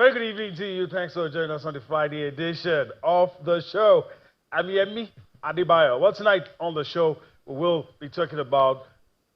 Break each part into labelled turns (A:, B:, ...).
A: Very good evening to you. Thanks for joining us on the Friday edition of the show. I'm Yemi Adebayo. Well, tonight on the show, we will be talking about,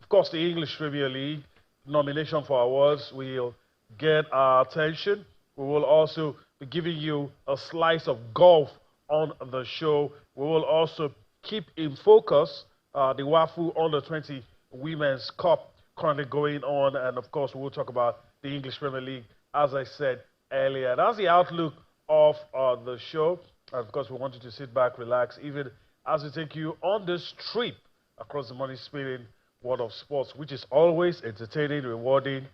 A: of course, the English Premier League, nomination for awards. We'll get our attention. We will also be giving you a slice of golf on the show. We will also keep in focus the WAFU Under-20 Women's Cup currently going on. And, of course, we will talk about the English Premier League, as I said earlier. That's the outlook of the show. And of course, we want you to sit back, relax, even as we take you on this trip across the money-spinning world of sports, which is always entertaining, rewarding,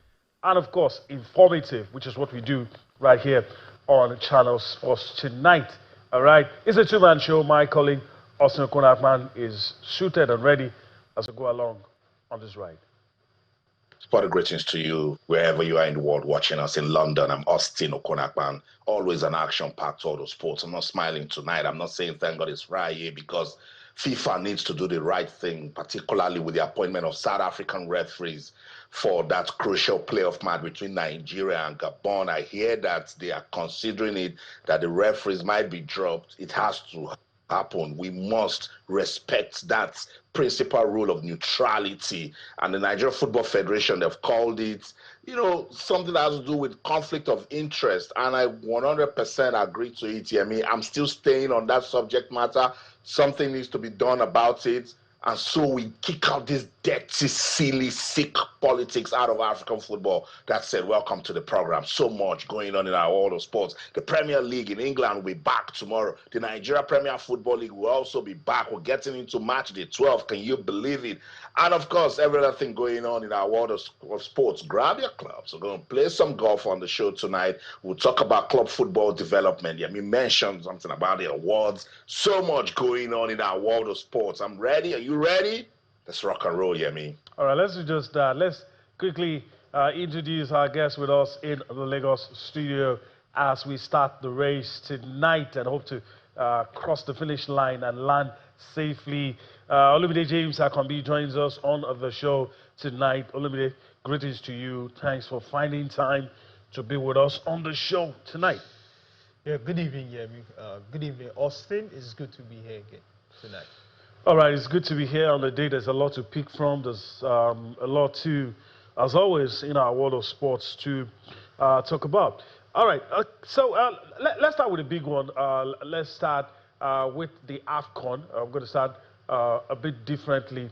A: and of course, informative, which is what we do right here on Channel Sports tonight. All right, it's a two-man show. My colleague, Austin Okonakman, is suited and ready as we go along on this ride.
B: Spotted greetings to you, wherever you are in the world watching us in London. I'm Austin Okonakman, always an action-packed auto sports. I'm not smiling tonight. I'm not saying thank God it's Friday because FIFA needs to do the right thing, particularly with the appointment of South African referees for that crucial playoff match between Nigeria and Gabon. I hear that they are considering it, that the referees might be dropped. It has to happen. We must respect that principal rule of neutrality. And the Nigeria Football Federation, they've called it, something that has to do with conflict of interest. And I 100% agree to it, Yemi. I'm still staying on that subject matter. Something needs to be done about it. And so we kick out this dirty, silly, sick politics out of African football. That said, welcome to the program. So much going on in our world of sports. The Premier League in England will be back tomorrow. The Nigeria Premier Football League will also be back. We're getting into match day 12. Can you believe it? And of course, every other thing going on in our world of sports. Grab your clubs. We're going to play some golf on the show tonight. We'll talk about club football development. Yeah, we mentioned something about the awards. So much going on in our world of sports. I'm ready. Are you ready? Let's rock and roll, Yemi.
A: All right, let's do just that. Let's quickly introduce our guest with us in the Lagos studio as we start the race tonight and hope to cross the finish line and land safely. Olumide James Akambi joins us on the show tonight. Olumide, greetings to you. Thanks for finding time to be with us on the show tonight.
C: Yeah, good evening, Yemi. Good evening, Austin. It's good to be here again tonight.
A: All right, it's good to be here on the day. There's a lot to pick from. There's a lot to, as always, in our world of sports to talk about. All right, so let's start with a big one. Let's start with the AFCON. I'm going to start a bit differently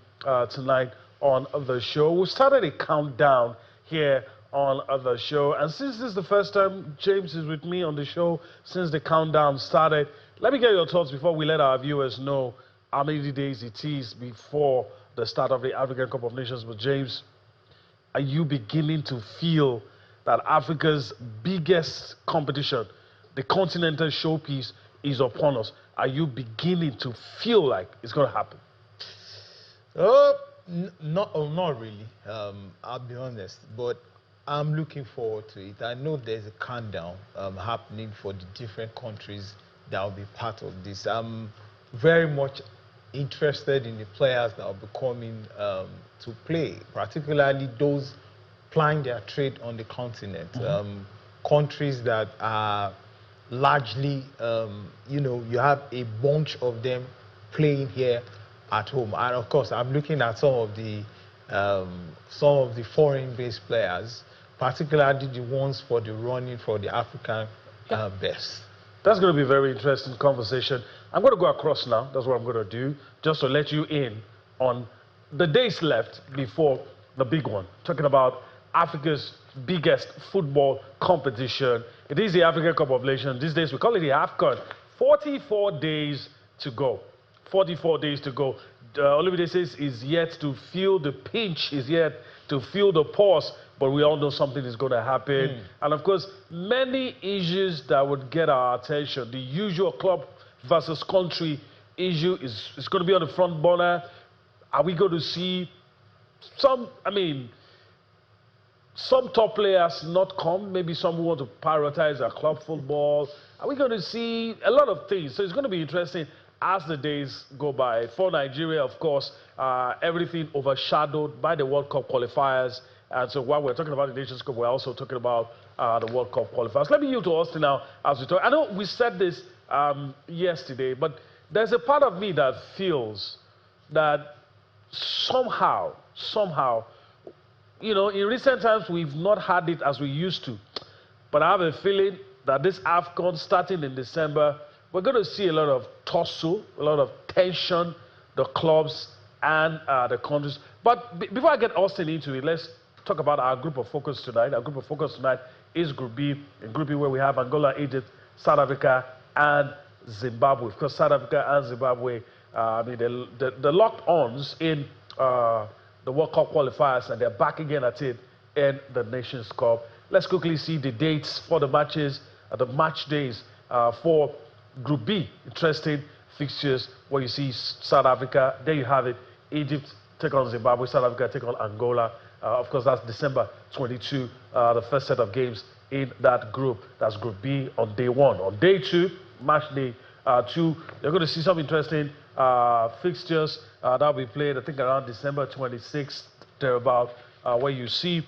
A: tonight on the show. We started a countdown here on the show. And since this is the first time James is with me on the show, since the countdown started, let me get your thoughts before we let our viewers know how many days it is before the start of the African Cup of Nations. But James, are you beginning to feel that Africa's biggest competition, the continental showpiece, is upon us? Are you beginning to feel like it's going to happen?
C: Not really. I'll be honest, but I'm looking forward to it. I know there's a countdown happening for the different countries that will be part of this. I'm very much interested in the players that will be coming to play, particularly those plying their trade on the continent. Countries that are largely, you have a bunch of them playing here at home. And of course, I'm looking at some of the foreign-based players, particularly the ones for the running for the African best.
A: That's going to be a very interesting conversation. I'm going to go across now. That's what I'm going to do, just to let you in on the days left before the big one. Talking about Africa's biggest football competition. It is the African Cup of Nations. These days, we call it the AFCON. 44 days to go. 44 days to go. Olumide says is yet to feel the pinch, is yet to feel the pause, but we all know something is going to happen. And of course, many issues that would get our attention. The usual club versus country issue is going to be on the front burner. Are we going to see some top players not come? Maybe some who want to prioritize their club football. Are we going to see a lot of things? So it's going to be interesting as the days go by. For Nigeria, of course, everything overshadowed by the World Cup qualifiers And so while we're talking about the Nations Cup, we're also talking about the World Cup qualifiers. Let me yield to Austin now as we talk. I know we said this yesterday, but there's a part of me that feels that somehow, in recent times we've not had it as we used to. But I have a feeling that this AFCON starting in December, we're going to see a lot of tussle, a lot of tension, the clubs and the countries. But before I get Austin into it, let's talk about our group of focus tonight. Our group of focus tonight is Group B. In Group B, where we have Angola, Egypt, South Africa, and Zimbabwe. Of course, South Africa and Zimbabwe, the locked-ons in the World Cup qualifiers, and they're back again at it in the Nations Cup. Let's quickly see the dates for the matches, the match days for Group B. Interesting fixtures where you see South Africa. There you have it. Egypt take on Zimbabwe, South Africa take on Angola. Of course, that's December 22, the first set of games in that group. That's Group B on day 1. On day 2, match day 2, you're going to see some interesting fixtures that will be played, I think, around December 26th, thereabout, where you see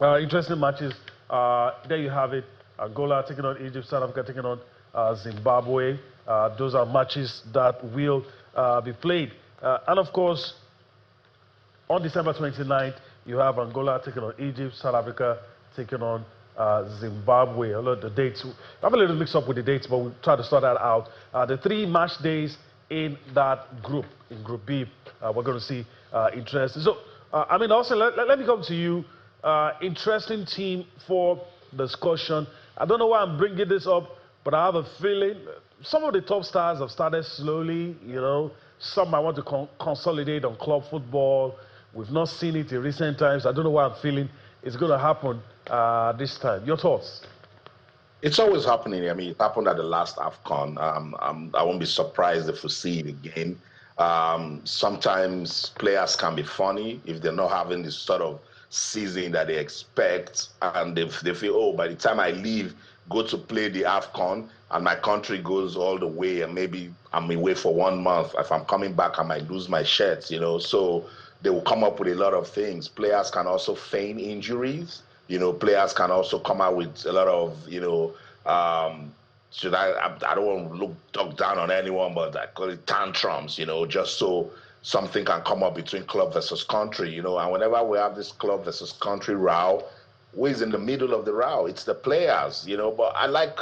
A: interesting matches. There you have it. Angola taking on Egypt, South Africa taking on Zimbabwe. Those are matches that will be played. And of course, on December 29th, you have Angola taking on Egypt, South Africa taking on Zimbabwe. Although the dates, I'm a little mixed up with the dates, but we'll try to sort that out. The 3 match days in that group, in Group B, we're going to see interesting. So, also, let me come to you. Interesting team for discussion. I don't know why I'm bringing this up, but I have a feeling some of the top stars have started slowly, Some might want to consolidate on club football. We've not seen it in recent times. I don't know why I'm feeling it's going to happen this time. Your thoughts?
B: It's always happening. It happened at the last AFCON. I won't be surprised if we see it again. Sometimes players can be funny if they're not having this sort of season that they expect, and they feel, oh, by the time I leave, go to play the AFCON, and my country goes all the way, and maybe I'm away for 1 month. If I'm coming back, I might lose my shirt, So they will come up with a lot of things. Players can also feign injuries. Players can also come out with a lot of, I don't want to talk down on anyone, but I call it tantrums, just so something can come up between club versus country, And whenever we have this club versus country row, who is in the middle of the row? It's the players, But I like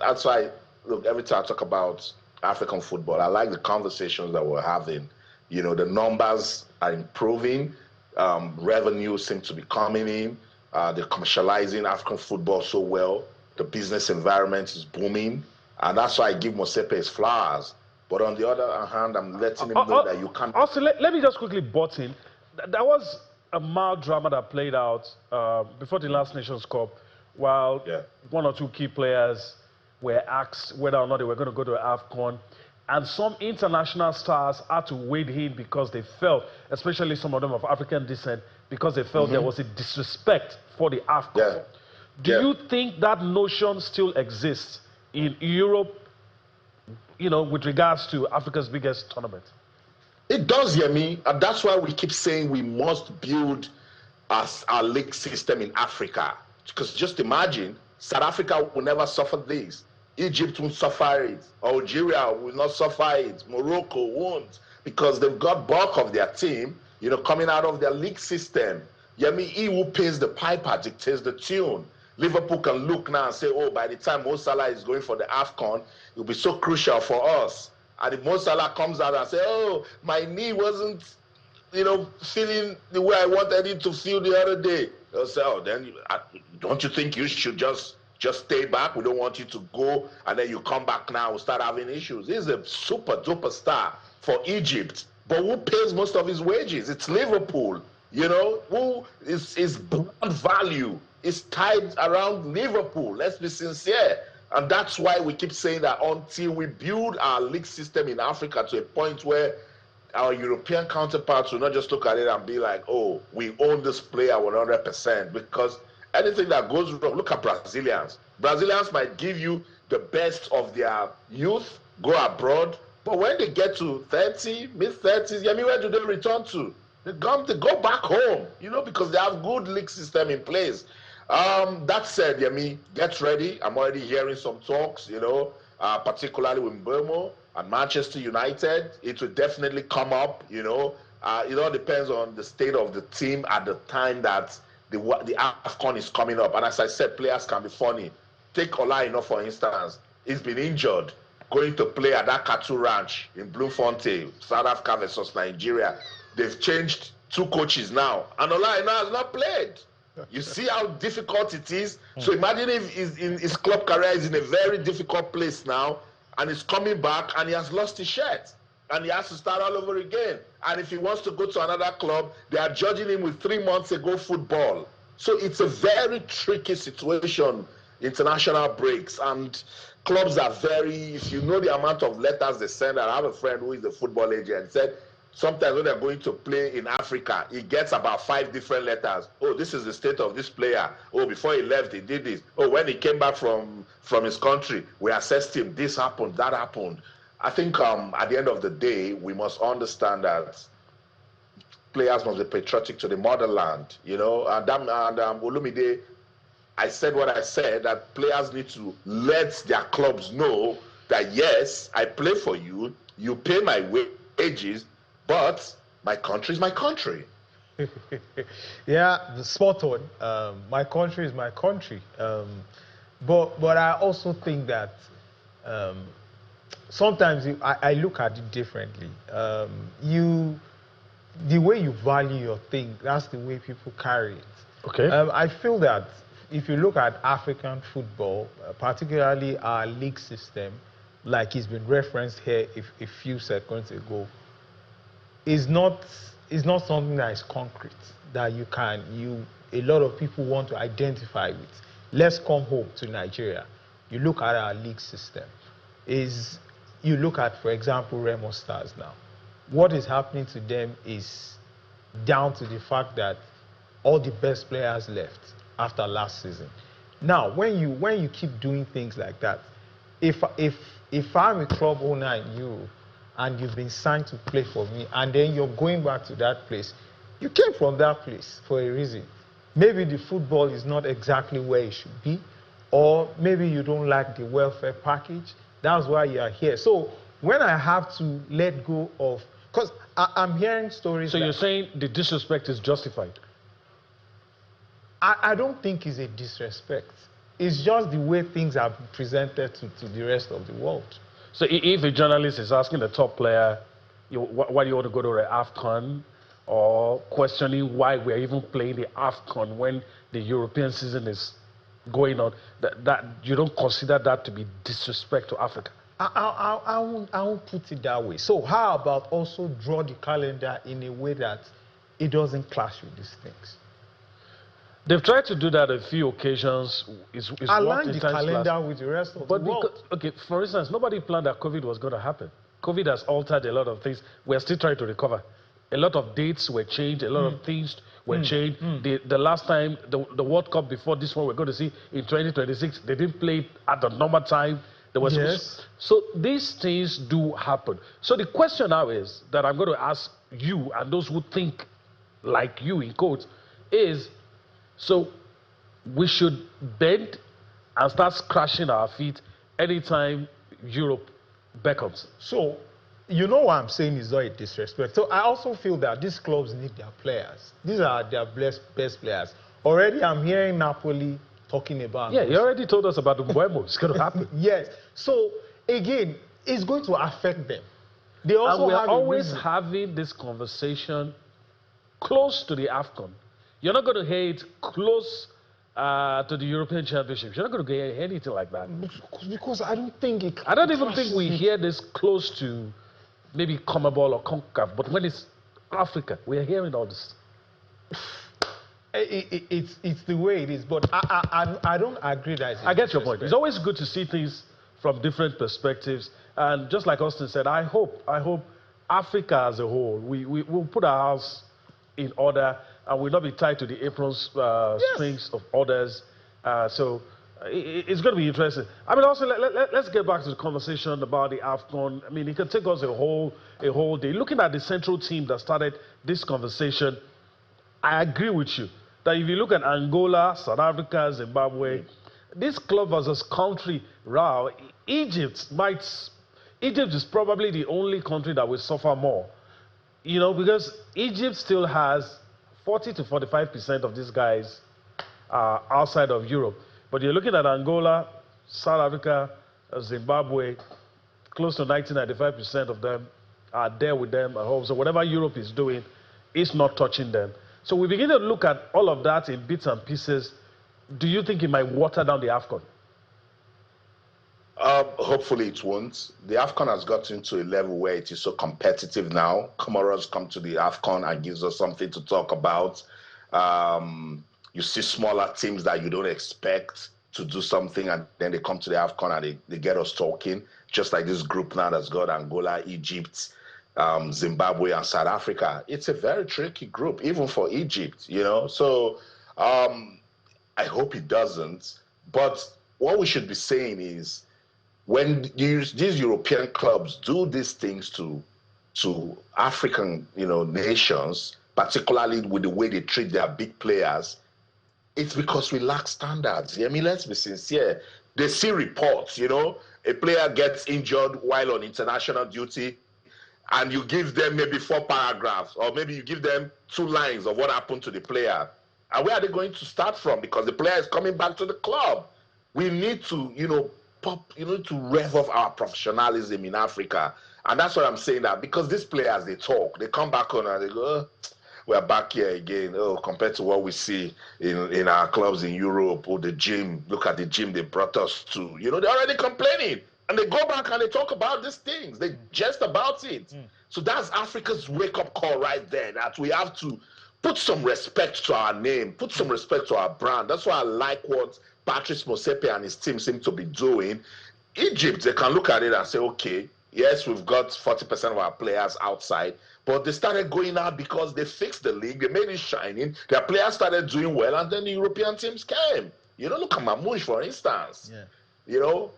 B: that's why, look, every time I talk about African football, I like the conversations that we're having. The numbers are improving. Revenue seems to be coming in. They're commercializing African football so well. The business environment is booming. And that's why I give Mosepe his flowers. But on the other hand, I'm letting him know that you can't...
A: Also, let me just quickly butt in. There was a mild drama that played out before the last Nations Cup, while 1 or 2 key players were asked whether or not they were going to go to AFCON. And some international stars had to wade in because they felt, especially some of them of African descent, because they felt there was a disrespect for the AFCON. Do you think that notion still exists in Europe, with regards to Africa's biggest tournament?
B: It does, Yemi. And that's why we keep saying we must build our league system in Africa. Because just imagine, South Africa will never suffer this. Egypt won't suffer it. Algeria will not suffer it. Morocco won't, because they've got bulk of their team, coming out of their league system. Yemi, he who pays the piper dictates the tune. Liverpool can look now and say, oh, by the time Mo Salah is going for the AFCON, it will be so crucial for us. And if Mo Salah comes out and say, oh, my knee wasn't, feeling the way I wanted it to feel the other day, they'll say, oh, then don't you think you should just stay back? We don't want you to go, and then you come back now and start having issues. He's a super duper star for Egypt, but who pays most of his wages? It's Liverpool. Who is his brand value is tied around Liverpool. Let's be sincere. And that's why we keep saying that until we build our league system in Africa to a point where our European counterparts will not just look at it and be like, oh, we own this player 100%, because anything that goes wrong, look at Brazilians. Brazilians might give you the best of their youth, go abroad, but when they get to 30, mid-30s, where do they return to? They go back home, because they have good league system in place. That said, Yemi, get ready. I'm already hearing some talks, particularly with Burmo and Manchester United. It will definitely come up, It all depends on the state of the team at the time that the AFCON is coming up. And as I said, players can be funny. Take Ola, for instance. He's been injured going to play at that cattle ranch in Bloemfontein, South Africa versus Nigeria. They've changed 2 coaches now, and Ola has not played. You see how difficult it is? So imagine if his club career is in a very difficult place now, and he's coming back and he has lost his shirt, and he has to start all over again. And if he wants to go to another club, they are judging him with 3 months ago football. So it's a very tricky situation, international breaks, and clubs are very, if you know the amount of letters they send. I have a friend who is a football agent, said sometimes when they're going to play in Africa, he gets about 5 different letters. Oh, this is the state of this player. Oh, before he left, he did this. Oh, when he came back from his country, we assessed him. This happened, that happened. I think at the end of the day, we must understand that players must be patriotic to the motherland, and Olumide, I said what I said, that players need to let their clubs know that, yes, I play for you, you pay my wages, but my country is my country.
C: Yeah, spot on. My country is my country. But I also think that sometimes I look at it differently. The way you value your thing, that's the way people carry it.
A: Okay.
C: I feel that if you look at African football, particularly our league system, like it's been referenced here a few seconds ago, is not something that is concrete, that a lot of people want to identify with. Let's come home to Nigeria. You look at our league system. You look at, for example, Remo Stars now. What is happening to them is down to the fact that all the best players left after last season. Now, when you keep doing things like that, if I'm a club owner in Europe and you've been signed to play for me, and then you're going back to that place, you came from that place for a reason. Maybe the football is not exactly where it should be, or maybe you don't like the welfare package. That's why you are here. So when I have to let go of, because I'm hearing stories.
A: So you're saying the disrespect is justified?
C: I don't think it's a disrespect. It's just the way things are presented to the rest of the world.
A: So if a journalist is asking the top player, why do you want to go to the AFCON, or questioning why we're even playing the AFCON when the European season is going on, that you don't consider that to be disrespect to Africa?
C: I won't put it that way. So how about also draw the calendar in a way that it doesn't clash with these things?
A: They've tried to do that a few occasions.
C: Align the calendar with the rest of the world.
A: Okay, for instance, nobody planned that COVID was going to happen. COVID has altered a lot of things. We're still trying to recover. A lot of dates were changed. A lot of things were changed. The last time, the World Cup before this one we're going to see in 2026, they didn't play at the normal time.
C: Yes.
A: So these things do happen. So the question now is that I'm going to ask you and those who think like you, in quotes, is, so we should bend and start scratching our feet anytime Europe beckons.
C: So, you know what I'm saying is not a disrespect. So I also feel that these clubs need their players. These are their best players. Already I'm hearing Napoli talking about...
A: Yeah, you already told us about the Mbeumo. It's going to happen.
C: Yes. So, again, it's going to affect them. They also
A: and we're always having this conversation close to the AFCON. You're not going to hear it close to the European Championship. You're not going to hear anything like that.
C: Because I don't think it...
A: I don't even think we hear this close to maybe CONMEBOL or CONCACAF. But when it's Africa, we are hearing all this.
C: It's the way it is. But I don't agree that
A: I get your point. It's always good to see things from different perspectives. And just like Austin said, I hope Africa as a whole, we'll put our house in order and will not be tied to the aprons strings of others. So It's going to be interesting. I mean, also let's get back to the conversation about the AFCON. I mean, it can take us a whole day. Looking at the central team that started this conversation, I agree with you that if you look at Angola, South Africa, Zimbabwe, this club versus country row, Egypt is probably the only country that will suffer more. You know, because Egypt still has 40 to 45% of these guys outside of Europe. But you're looking at Angola, South Africa, Zimbabwe, close to 90-95% of them are there with them at home. So whatever Europe is doing, it's not touching them. So we begin to look at all of that in bits and pieces. Do you think it might water down the AFCON?
B: Hopefully it won't. The AFCON has gotten to a level where it is so competitive now. Comoros come to the AFCON and gives us something to talk about. You see smaller teams that you don't expect to do something, and then they come to the AFCON and they get us talking, just like this group now that's got Angola, Egypt, Zimbabwe, and South Africa. It's a very tricky group, even for Egypt, you know. So I hope it doesn't. But what we should be saying is, when these European clubs do these things to African, nations, particularly with the way they treat their big players, it's because we lack standards. I mean, let's be sincere. They see reports, a player gets injured while on international duty, and you give them maybe 4 paragraphs, or maybe you give them 2 lines of what happened to the player. And where are they going to start from? Because the player is coming back to the club. We need to, to rev up our professionalism in Africa. And that's what I'm saying, that because these players, they talk, they come back on and they go, oh, we're back here again. Oh, compared to what we see in our clubs in Europe or the gym. Look at the gym they brought us to. They're already complaining. And they go back and they talk about these things. They jest about it. So that's Africa's wake-up call right there, that we have to put some respect to our name, put some respect to our brand. That's why I like what Patrice Motsepe and his team seem to be doing. Egypt, they can look at it and say, okay, yes, we've got 40% of our players outside, but they started going out because they fixed the league, they made it shining, their players started doing well, and then the European teams came. Look at Mamouche, for instance.
A: Yeah.
B: You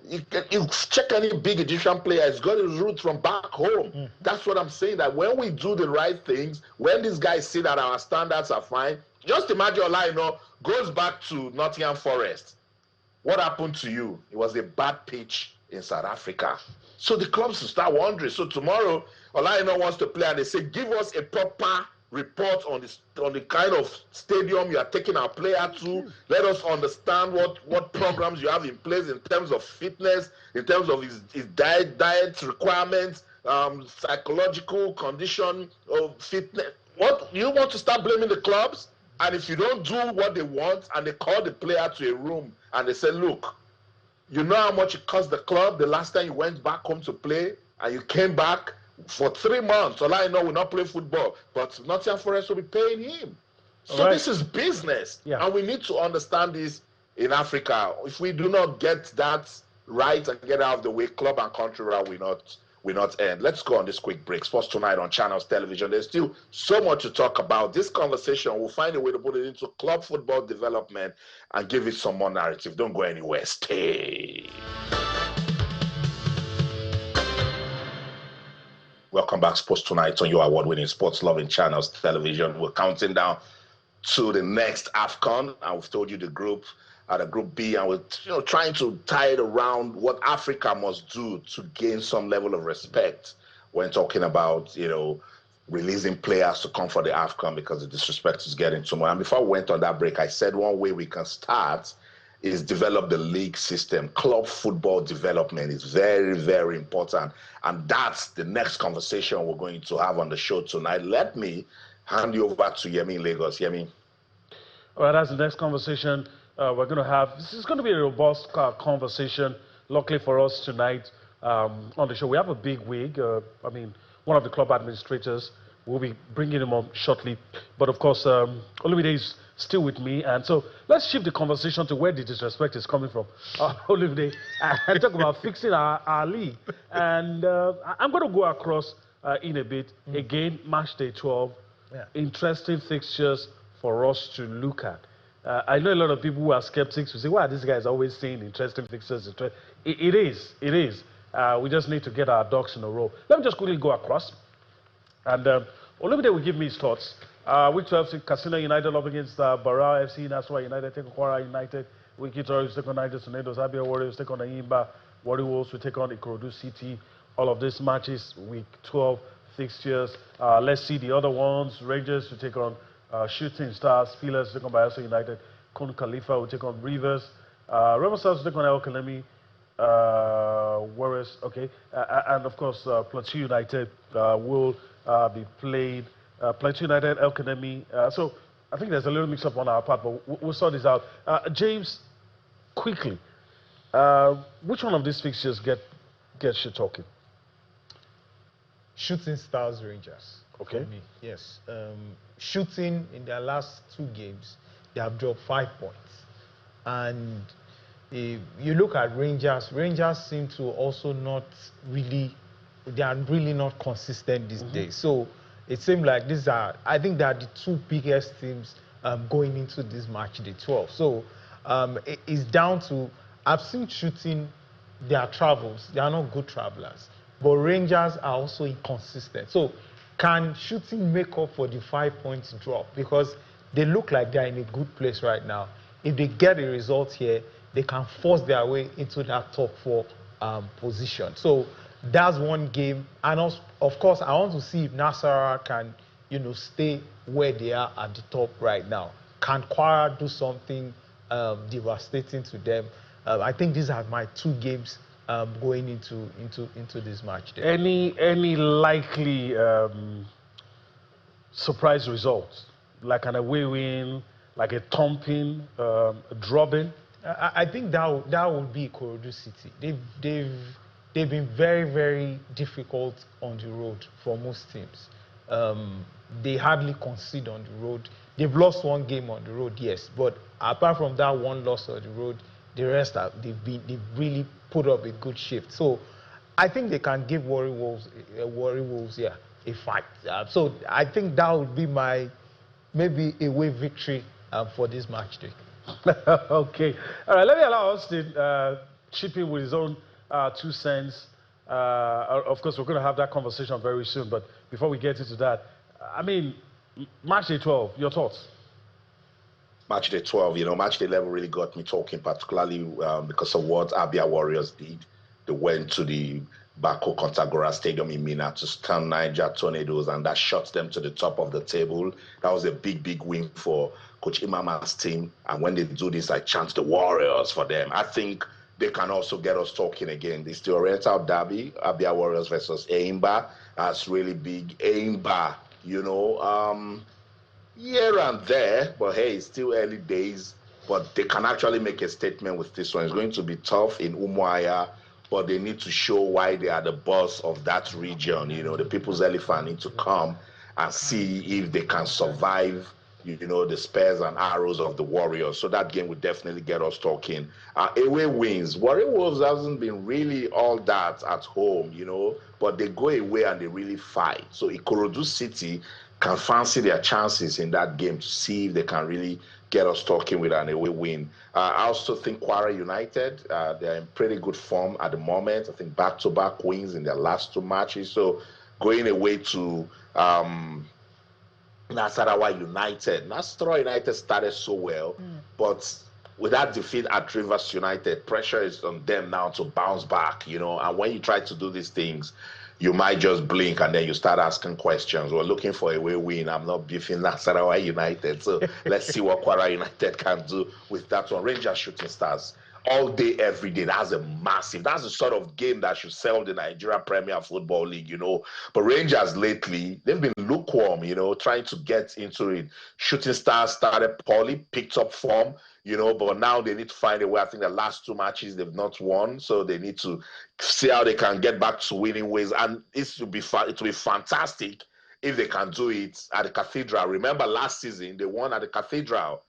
B: check any big Egyptian player, he's got his roots from back home. That's what I'm saying, that when we do the right things, when these guys see that our standards are fine, just imagine Olajuwon goes back to Nottingham Forest. What happened to you? It was a bad pitch in South Africa. So the clubs will start wondering. So tomorrow, Olajuwon wants to play, and they say, give us a proper report on the kind of stadium you are taking our player to. Let us understand what programs you have in place in terms of fitness, in terms of his diet requirements, psychological condition of fitness. What, you want to start blaming the clubs? And if you don't do what they want, and they call the player to a room and they say, look, you know how much it cost the club the last time you went back home to play, and you came back for 3 months. All I know, will not play football, but Nottingham Forest will be paying him. So This is business, and we need to understand this in Africa. If we do not get that right and get out of the way, club and country will not end. Let's go on this quick break. Sports Tonight on Channels Television. There's still so much to talk about. This conversation, we'll find a way to put it into club football development and give it some more narrative. Don't go anywhere. Stay. Welcome back, Sports Tonight on your award-winning sports-loving Channels Television. We're counting down to the next AFCON, and we've told you the group B, and we're trying to tie it around what Africa must do to gain some level of respect when talking about, releasing players to come for the AFCON, because the disrespect is getting too much. And before we went on that break, I said one way we can start is develop the league system. Club football development is very, very important. And that's the next conversation we're going to have on the show tonight. Let me hand you over to Yemi in Lagos. Yemi.
A: All right, that's the next conversation we're going to have. This is going to be a robust conversation, luckily for us tonight on the show. We have a big wig. One of the club administrators will be bringing him on shortly. But of course, Olumide is still with me. And so let's shift the conversation to where the disrespect is coming from. Olumide, I talk about fixing our league. And I'm going to go across in a bit. Again, match day 12. Yeah. Interesting fixtures for us to look at. I know a lot of people who are skeptics who say, "Why are these guys always saying interesting fixtures?" It is. It is. We just need to get our ducks in a row. Let me just quickly go across. And Olumide will give me his thoughts. Week 12, Casino United up against Barra FC, Naswa United take on Kwara United. Wiki Torres take on Niger Tornadoes. Abia Warriors take on Ayimba. Warrior Wolves will take on Ikorodu City. All of these matches, week 12 fixtures. Let's see the other ones. Rangers will take on Shooting Stars. Steelers will take on Bayelsa United. Kun Khalifa will take on Rivers. Remo Stars will take on El Kalemi. Warriors, okay. And of course, Plateau United will be played. Plateau United, El Kanemi. So I think there's a little mix up on our part, but we'll sort this out. James, quickly, which one of these fixtures gets you talking?
C: Shooting Stars Rangers.
A: Okay.
C: For me, yes. Shooting in their last 2 games, they have dropped 5 points. And if you look at Rangers, Rangers seem to also not really, they are really not consistent these days. So it seems like I think they are the 2 biggest teams going into this match day 12. So it's down to, I've seen Shooting their travels, they are not good travelers, but Rangers are also inconsistent. So can Shooting make up for the 5 points drop? Because they look like they're in a good place right now. If they get a result here, they can force their way into that top 4 position. So that's one game. And also, of course, I want to see if Nasarawa can, stay where they are at the top right now. Can Kwara do something devastating to them? I think these are my 2 games going into this match day.
A: Any likely surprise results, like an away win, like a thumping, a drubbing?
C: I think that would be Ikorodu City. They've been very, very difficult on the road for most teams. They hardly concede on the road. They've lost 1 game on the road, yes, but apart from that 1 loss on the road, the rest they've really put up a good shift. So I think they can give Warrior Wolves a fight. So I think that would be my maybe away victory for this match day.
A: Okay. All right, let me allow Austin chip in with his own 2 cents. Of course, we're going to have that conversation very soon, but before we get into that, I mean, match day 12, your thoughts?
B: Match day 12, match day 11 really got me talking, particularly because of what Abia Warriors did. They went to the Bako Kontagora Stadium in Mina to stun Niger Tornadoes, and that shot them to the top of the table. That was a big, big win for Coach Imama's team. And when they do this, I chant the Warriors for them. I think they can also get us talking again. This the Oriental Derby, Abia Warriors versus Ayimba. That's really big. Ayimba, here and there, but hey, it's still early days. But they can actually make a statement with this one. It's going to be tough in Umuahia, but they need to show why they are the boss of that region. The People's Elephant need to come and see if they can survive, the spears and arrows of the Warriors. So that game would definitely get us talking. Away wins. Warrior Wolves hasn't been really all that at home, but they go away and they really fight. So Ikorodu City can fancy their chances in that game to see if they can really get us talking with an away win. I also think Kwara United, they're in pretty good form at the moment. I think back-to-back wins in their last 2 matches. So going away to Nasarawa United started so well, but with that defeat at Rivers United, pressure is on them now to bounce back, and when you try to do these things, you might just blink and then you start asking questions. We're looking for a away win. I'm not beefing Nasarawa United. So let's see what Kwara United can do with that one. Rangers Shooting Stars. All day, every day. That's the sort of game that should sell the Nigeria Premier Football League, But Rangers lately, they've been lukewarm, trying to get into it. Shooting Stars started poorly, picked up form, but now they need to find a way. I think the last 2 matches they've not won, so they need to see how they can get back to winning ways. And it will be fantastic if they can do it at the Cathedral. Remember last season, they won at the Cathedral.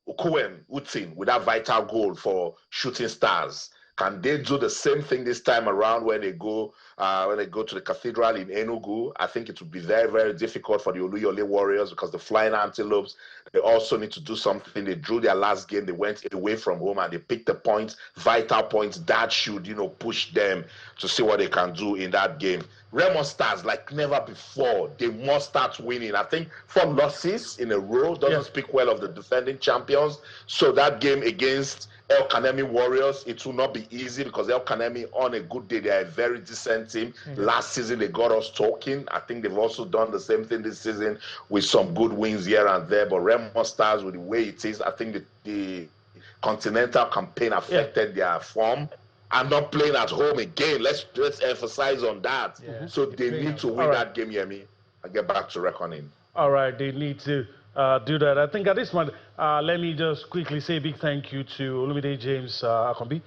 B: Ukowen Utin with that vital goal for Shooting Stars. Can they do the same thing this time around when they go to the cathedral in Enugu? I think it would be very, very difficult for the Oluyole Warriors because the Flying Antelopes, they also need to do something. They drew their last game. They went away from home and they picked the points, vital points that should, push them to see what they can do in that game. Remo Stars, like never before, they must start winning. I think 4 losses in a row doesn't speak well of the defending champions. So that game against El Kanemi Warriors, it will not be easy because El Kanemi, on a good day, they are a very decent team. Last season, they got us talking. I think they've also done the same thing this season with some good wins here and there. But Remo Stars, with the way it is, I think the continental campaign affected their form. And not playing at home again. Let's emphasize on that. Yeah. So they need to win that game, Yemi, and get back to reckoning.
A: All right, they need to do that. I think at this point, let me just quickly say a big thank you to Olumide James Akombi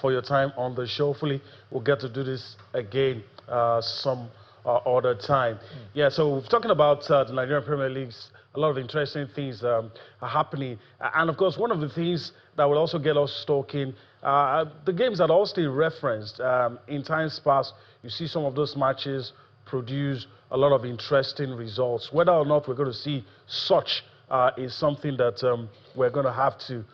A: for your time on the show. Hopefully, we'll get to do this again some other time. Yeah, so we're talking about the Nigerian Premier Leagues. A lot of interesting things are happening. And of course, one of the things that will also get us talking, the games that Austin referenced in times past, you see some of those matches produce a lot of interesting results. Whether or not we're going to see such is something that we're going to have to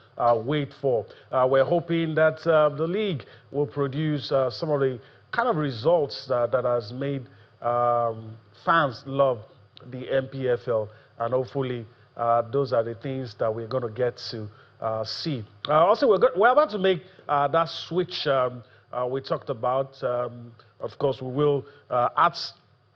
A: wait for. We're hoping that the league will produce some of the kind of results that has made fans love the MPFL, and hopefully those are the things that we're going to get to see. Also, we're about to make that switch we talked about. Of course, we will,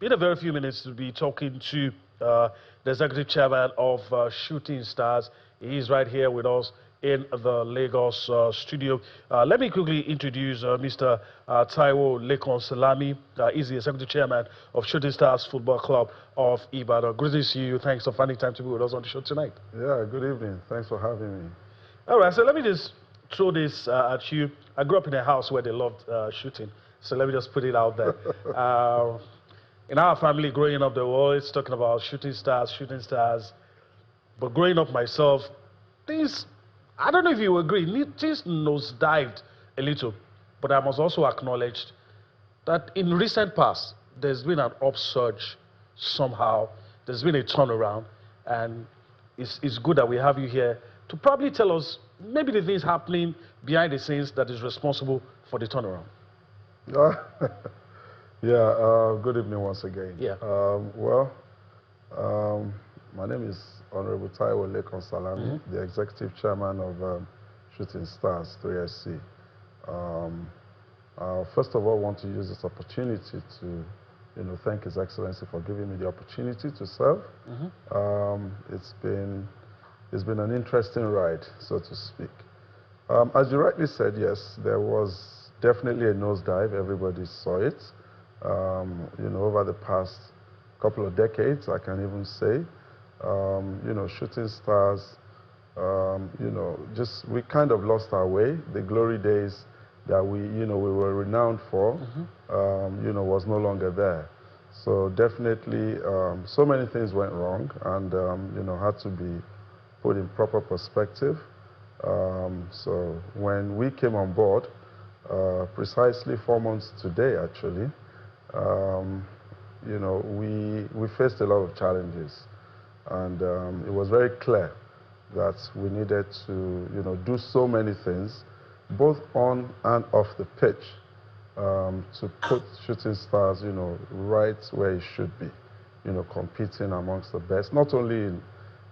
A: in a very few minutes, to be talking to the executive chairman of Shooting Stars. He is right here with us in the Lagos studio. Let me quickly introduce Mr. Taiwo Lekon Salami. He's the executive chairman of Shooting Stars Football Club of Ibadan. Good to see you. Thanks for finding time to be with us on the show tonight.
D: Yeah, good evening. Thanks for having me.
A: All right, so let me just throw this at you. I grew up in a house where they loved shooting, so let me just put it out there. In our family, growing up, they were always talking about shooting stars. But growing up myself, things, I don't know if you agree, things nosedived a little. But I must also acknowledge that in recent past, there's been an upsurge somehow. There's been a turnaround, and it's good that we have you here to probably tell us maybe the things happening behind the scenes that is responsible for the turnaround.
D: Good evening once again.
A: Yeah.
D: My name is Honorable Taiwo Lekon Salami, the Executive Chairman of Shooting Stars 3SC. First of all, I want to use this opportunity to thank His Excellency for giving me the opportunity to serve. It's been an interesting ride, so to speak. As you rightly said, yes, there was definitely a nosedive. Everybody saw it. Over the past couple of decades, I can even say, Shooting Stars, we kind of lost our way. The glory days that we were renowned for, was no longer there. So definitely, so many things went wrong and, had to be put in proper perspective. So when we came on board, precisely 4 months today, actually, we faced a lot of challenges, and it was very clear that we needed to, do so many things, both on and off the pitch, to put Shooting Stars, right where it should be, competing amongst the best, not only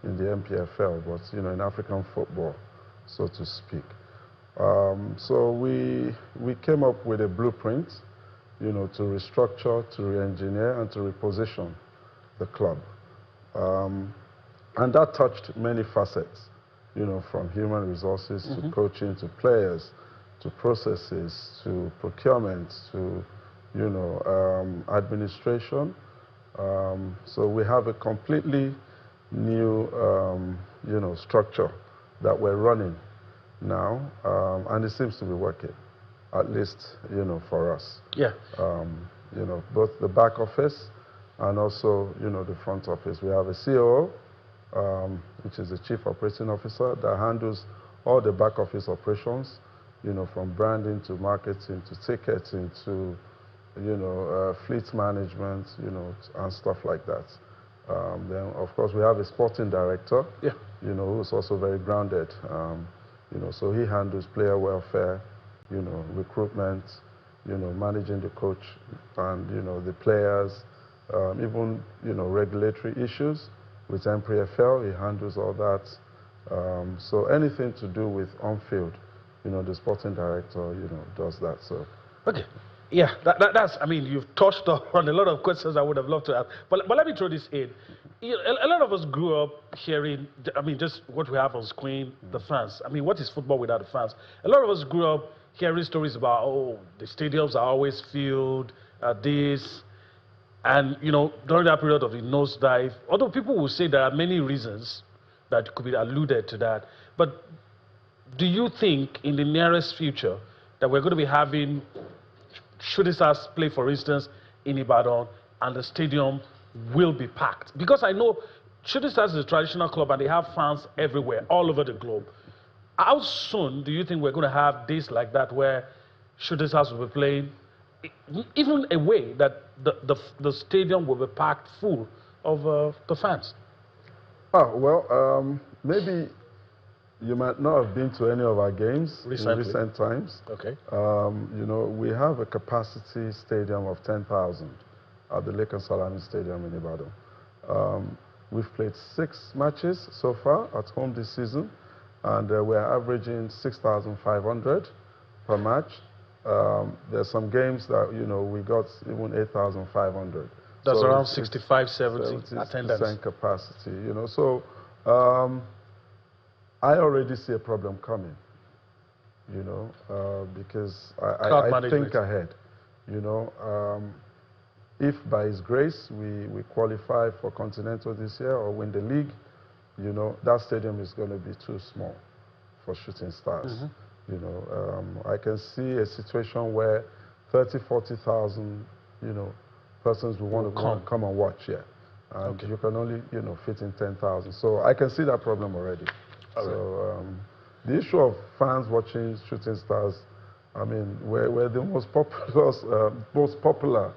D: in the MPFL, but in African football, so to speak. So we came up with a blueprint, to restructure, to re-engineer, and to reposition the club. And that touched many facets, from human resources to coaching, to players, to processes, to procurement, to, administration. So we have a completely new, structure that we're running now, and it seems to be working, at least, for us.
A: Yeah.
D: Both the back office and also, the front office. We have a COO, which is the Chief Operating Officer, that handles all the back office operations, you know, from branding to marketing to ticketing to, you know, fleet management, you know, and stuff like that. Then, of course, we have a sporting director,
A: Yeah.
D: you know, who's also very grounded. You know, so he handles player welfare, you know, recruitment, you know, managing the coach and, you know, the players, even, you know, regulatory issues with MPFL, he handles all that. So anything to do with on-field, you know, the sporting director, you know, does that. So.
A: Okay. Yeah, that's, I mean, you've touched on a lot of questions I would have loved to ask. But let me throw this in. You know, a lot of us grew up hearing, I mean, just what we have on screen, the fans. I mean, what is football without the fans? A lot of us grew up hearing stories about, oh, the stadiums are always filled, this. And, you know, during that period of the nosedive, although people will say there are many reasons that could be alluded to that, but do you think in the nearest future that we're going to be having Shooting Stars play, for instance, in Ibadan, and the stadium will be packed? Because I know Shooting Stars is a traditional club and they have fans everywhere, all over the globe. How soon do you think we're going to have days like that where Shooting Stars will be playing, even a way that the stadium will be packed full of the fans?
D: Oh, well, maybe you might not have been to any of our games in recent times.
A: Okay.
D: You know, we have a capacity stadium of 10,000 at the Lake and Salami Stadium in Ibadan. We've played 6 matches so far at home this season, and we're averaging 6,500 per match. There's some games that, you know, we got even 8,500.
A: That's
D: so
A: around 65, 70 attendance.
D: Capacity, you know. So I already see a problem coming, you know, because I think ahead, you know. If by His grace we qualify for Continental this year or win the league, you know, that stadium is going to be too small for Shooting Stars. You know, I can see a situation where 30, 40,000, you know, persons will want to come and watch here. And you can only, you know, fit in 10,000. So I can see that problem already. So the issue of fans watching Shooting Stars, I mean, we're the most popular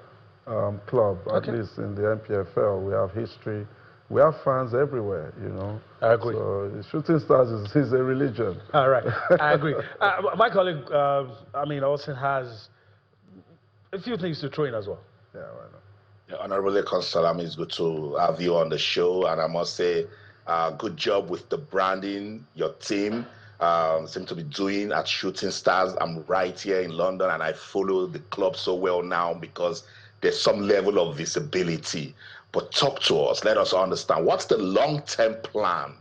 D: club, at least in the MPFL. We have history. We have fans everywhere, you know.
A: I agree.
D: So Shooting Stars is a religion.
A: All right, I agree. My colleague, I mean, also has a few things to throw in as well.
D: Yeah, why not?
B: Yeah, Honorable Salami, it's good to have you on the show, and I must say, good job with the branding. Your team seem to be doing at Shooting Stars. I'm right here in London, and I follow the club so well now because there's some level of visibility. But talk to us. Let us understand. What's the long-term plan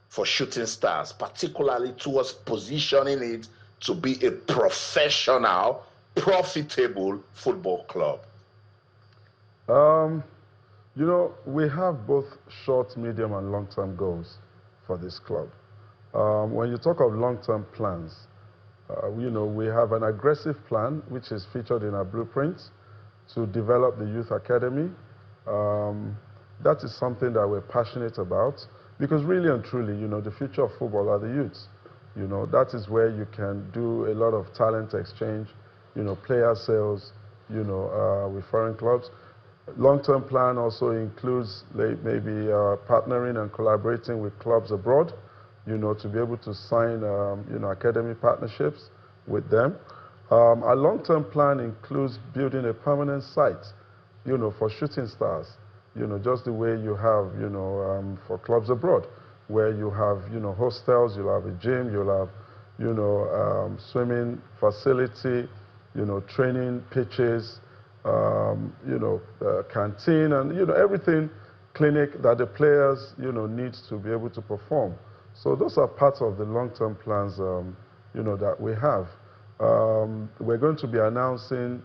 B: for Shooting Stars, particularly towards positioning it to be a professional, profitable football club?
D: You know, we have both short, medium, and long-term goals for this club. When you talk of long-term plans, you know, we have an aggressive plan, which is featured in our blueprint, to develop the youth academy. That is something that we're passionate about, because really and truly, you know, the future of football are the youths. You know, that is where you can do a lot of talent exchange, you know, player sales, you know, with foreign clubs. Long-term plan also includes maybe partnering and collaborating with clubs abroad, you know, to be able to sign, you know, academy partnerships with them. Our long-term plan includes building a permanent site, you know, for Shooting Stars, you know, just the way you have, you know, for clubs abroad, where you have, you know, hostels, you'll have a gym, you'll have, you know, swimming facility, you know, training pitches, you know, canteen, and, you know, everything, clinic that the players, you know, need to be able to perform. So those are parts of the long-term plans, you know, that we have. We're going to be announcing,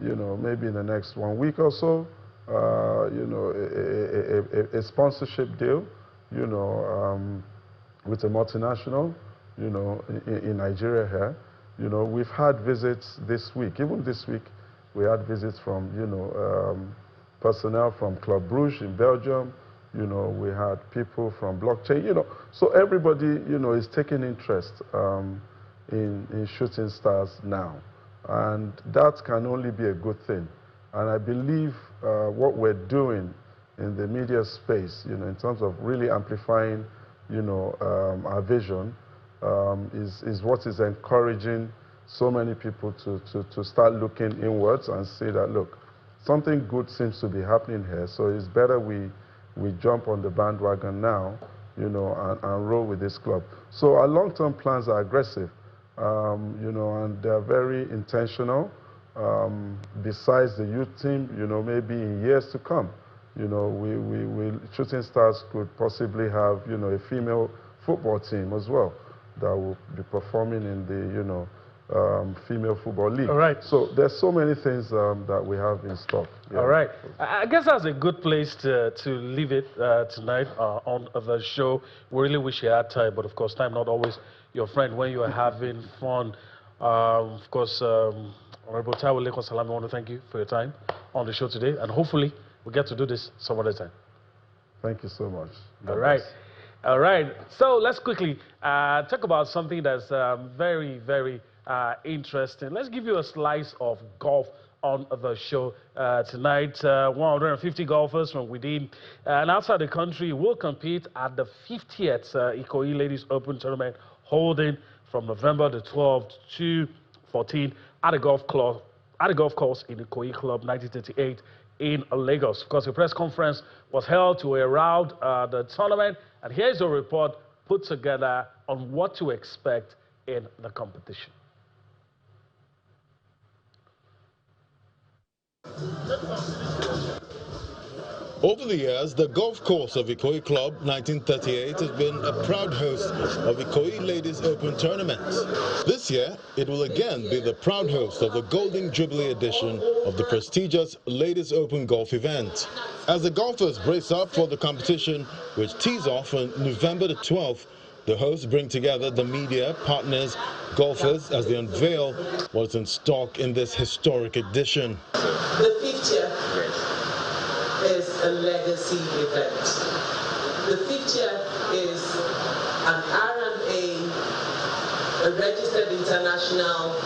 D: you know, maybe in the next 1 week or so, you know, a sponsorship deal, you know, with a multinational, you know, in Nigeria here. You know, we've had visits this week. Even this week, we had visits from, you know, personnel from Club Brugge in Belgium. You know, we had people from blockchain, you know. So everybody, you know, is taking interest in shooting stars now. And that can only be a good thing. And I believe what we're doing in the media space, in terms of really amplifying, our vision, is what is encouraging so many people to start looking inwards and say that, look, something good seems to be happening here, so it's better we jump on the bandwagon now, and roll with this club. So our long-term plans are aggressive, and they're very intentional. Besides the youth team, maybe in years to come, Shooting Stars could possibly have, a female football team as well that will be performing in the, female football league.
A: All right.
D: So there's so many things that we have in stock. Yeah.
A: All right. I guess that's a good place to leave it tonight on the show. We really wish you had time, but of course, time not always your friend when you are having fun. Of course, Honorable Taiwo Lekon Salami, I want to thank you for your time on the show today, and hopefully we get to do this some other time.
D: Thank you so much.
A: All right. All right. So let's quickly talk about something that's very, very interesting. Let's give you a slice of golf on the show tonight. 150 golfers from within and outside the country will compete at the 50th Ikoyi Ladies Open tournament, holding from November the 12th to 14th at a golf course in Ikoyi Club 1938 in Lagos. Of course, a press conference was held to herald the tournament, and here's a report put together on what to expect in the competition.
E: Over the years, the golf course of Ikoyi Club 1938 has been a proud host of Ikoyi Ladies Open tournaments. This year, it will again be the proud host of the Golden Jubilee edition of the prestigious Ladies Open golf event. As the golfers brace up for the competition, which tees off on November the 12th, the hosts bring together the media, partners, golfers as they unveil what's in stock in this historic edition.
F: The picture is a legacy event. The picture is an R&A, a registered international,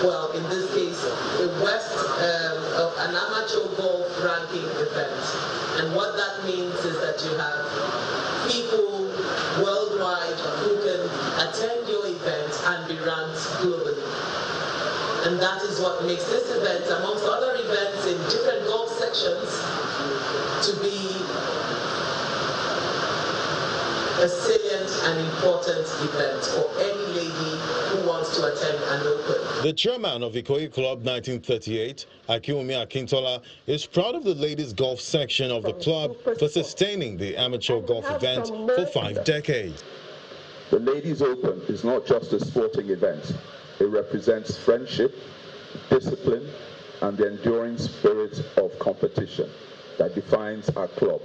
F: well, in this case, an amateur golf ranking event. And what that means is that you have people worldwide who can attend your event and be ranked globally. And that is what makes this event, amongst other events in different golf sections, to be a salient and important event for any lady who wants to attend an open.
E: The chairman of Ikoyi Club 1938, Akiwumi Akintola, is proud of the ladies' golf section of the club for sustaining the amateur golf event for 5 decades.
G: The Ladies Open is not just a sporting event. It represents friendship, discipline, and the enduring spirit of competition that defines our club.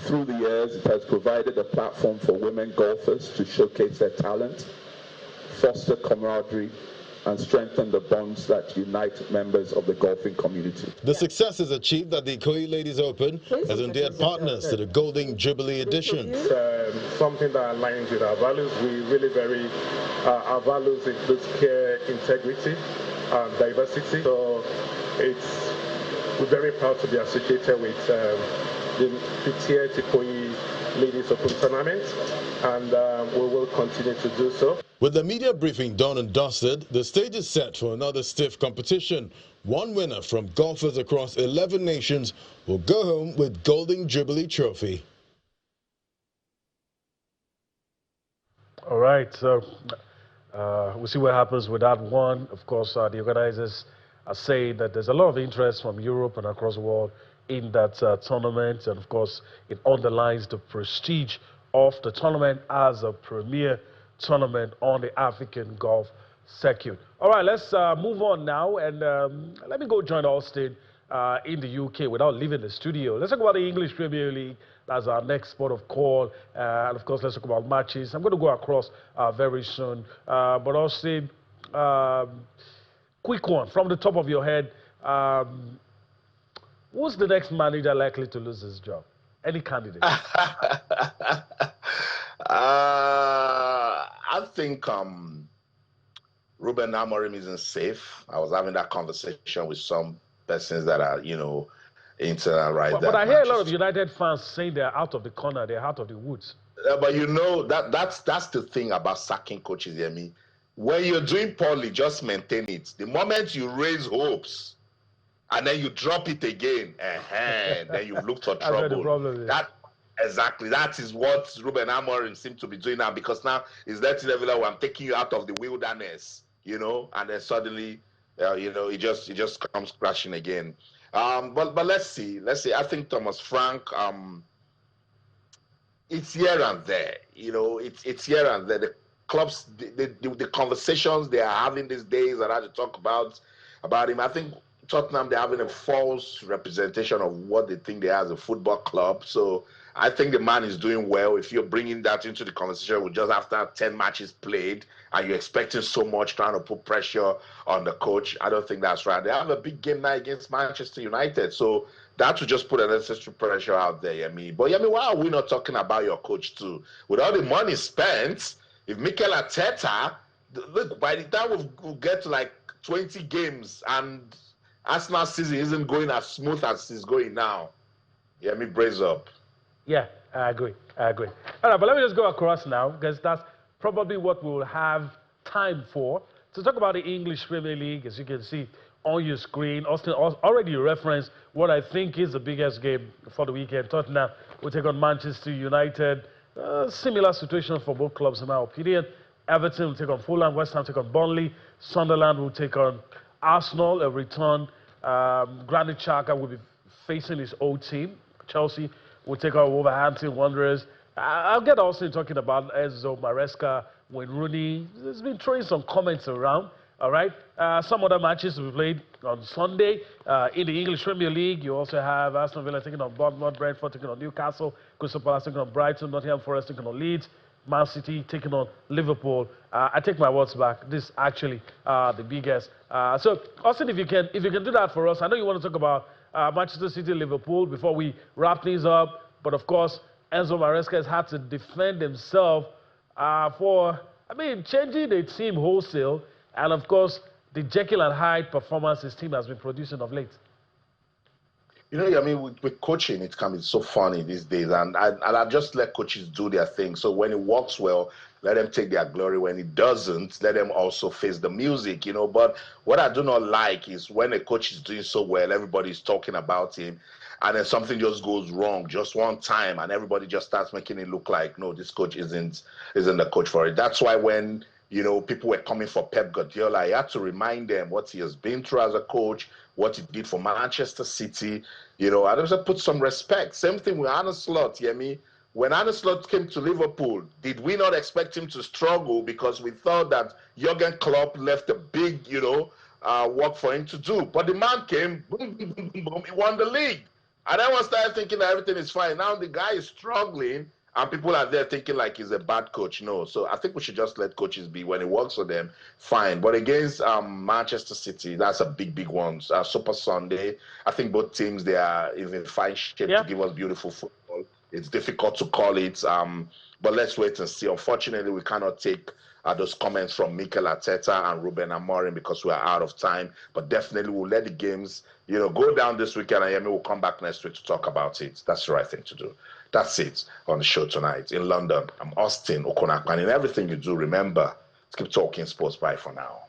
G: Through the years, it has provided a platform for women golfers to showcase their talent, foster camaraderie, and strengthen the bonds that unite members of the golfing community.
E: The success is achieved at the Ikoyi Ladies Open as endeared partners to the Golden Jubilee edition.
H: It's something that aligns with our values. We really our values include care, integrity, and diversity. So we're very proud to be associated with the 50th Ikoyi Ladies Open tournament, and we will continue to do so.
E: With the media briefing done and dusted, the stage is set for another stiff competition. One winner from golfers across 11 nations will go home with Golden Jubilee Trophy.
A: All right, so we'll see what happens with that one. Of course, the organizers are saying that there's a lot of interest from Europe and across the world in that tournament, and of course, it underlines the prestige of the tournament as a premier tournament on the African golf circuit. All right, let's move on now, and let me go join Austin in the UK without leaving the studio. Let's talk about the English Premier League. That's our next spot of call, and of course, let's talk about matches. I'm going to go across very soon, but Austin, quick one from the top of your head. Who's the next manager likely to lose his job? Any candidate?
B: I think Ruben Amorim isn't safe. I was having that conversation with some persons that are, internal right there.
A: But I hear a lot of United fans saying they're out of the corner, they're out of the woods.
B: But that's the thing about sacking coaches, Yemi. When you're doing poorly, just maintain it. The moment you raise hopes and then you drop it again, then you've looked for trouble.
A: That's the problem is.
B: Exactly. That is what Ruben Amorim seems to be doing now, because now he's letting everyone, I'm taking you out of the wilderness, and then suddenly, it just comes crashing again. But let's see. I think Thomas Frank, it's here and there. It's here and there. The clubs, the conversations they are having these days that I have to talk about him. I think Tottenham, they're having a false representation of what they think they are as a football club. So I think the man is doing well. If you're bringing that into the conversation with just after 10 matches played and you're expecting so much, trying to put pressure on the coach, I don't think that's right. They have a big game night against Manchester United. So that would just put unnecessary pressure out there, Yemi. But Yemi, why are we not talking about your coach too? With all the money spent, if Mikel Arteta, look, by the time we'll get to like 20 games and Arsenal season isn't going as smooth as it's going now, Yemi, brace up.
A: Yeah, I agree. All right, but let me just go across now, because that's probably what we'll have time for, to talk about the English Premier League. As you can see on your screen, Austin already referenced what I think is the biggest game for the weekend. Tottenham will take on Manchester United. Similar situation for both clubs, in my opinion. Everton will take on Fulham, West Ham will take on Burnley, Sunderland will take on Arsenal, a return. Granit Xhaka will be facing his old team. Chelsea will take on Wolverhampton Wanderers. I'll get Austin talking about Enzo Maresca, Wayne Rooney. He's been throwing some comments around. All right. Some other matches will be played on Sunday. In the English Premier League, you also have Aston Villa taking on Bournemouth, Brentford taking on Newcastle, Crystal Palace taking on Brighton, Nottingham Forest taking on Leeds, Man City taking on Liverpool. I take my words back. This is actually the biggest. So, Austin, if you can do that for us. I know you want to talk about Manchester City, Liverpool before we wrap things up. But of course, Enzo Maresca has had to defend himself changing the team wholesale. And of course, the Jekyll and Hyde performance his team has been producing of late.
B: With coaching, it can be so funny these days. And I just let coaches do their thing. So when it works well, let them take their glory. When it doesn't, let them also face the music, But what I do not like is when a coach is doing so well, everybody's talking about him, and then something just goes wrong just one time, and everybody just starts making it look like, no, this coach isn't the coach for it. That's why when people were coming for Pep Guardiola, I had to remind them what he has been through as a coach, what he did for Manchester City. I just put some respect. Same thing with Arne Slot, Yemi. When Arne Slot came to Liverpool, did we not expect him to struggle because we thought that Jurgen Klopp left a big, work for him to do? But the man came, boom, boom, boom, boom, boom, he won the league. And everyone started thinking that everything is fine. Now the guy is struggling, and people are there thinking like he's a bad coach. No, so I think we should just let coaches be. When it works for them, fine. But against Manchester City, that's a big one. Super Sunday. I think both teams, they are in fine shape to give us beautiful football. It's difficult to call it, but let's wait and see. Unfortunately, we cannot take those comments from Mikel Arteta and Ruben Amorim because we are out of time. But definitely, we'll let the games, go down this weekend, and Yemi will come back next week to talk about it. That's the right thing to do. That's it on the show tonight. In London, I'm Austin Okonakpan. And in everything you do, remember, let's keep talking sports. Bye for now.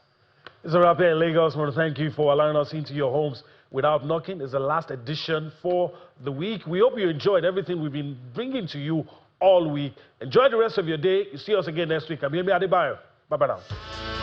A: It's a wrap here in Lagos. I want to thank you for allowing us into your homes without knocking. It's the last edition for the week. We hope you enjoyed everything we've been bringing to you all week. Enjoy the rest of your day. You see us again next week. I'm Yemi Adebayo. Bye-bye now.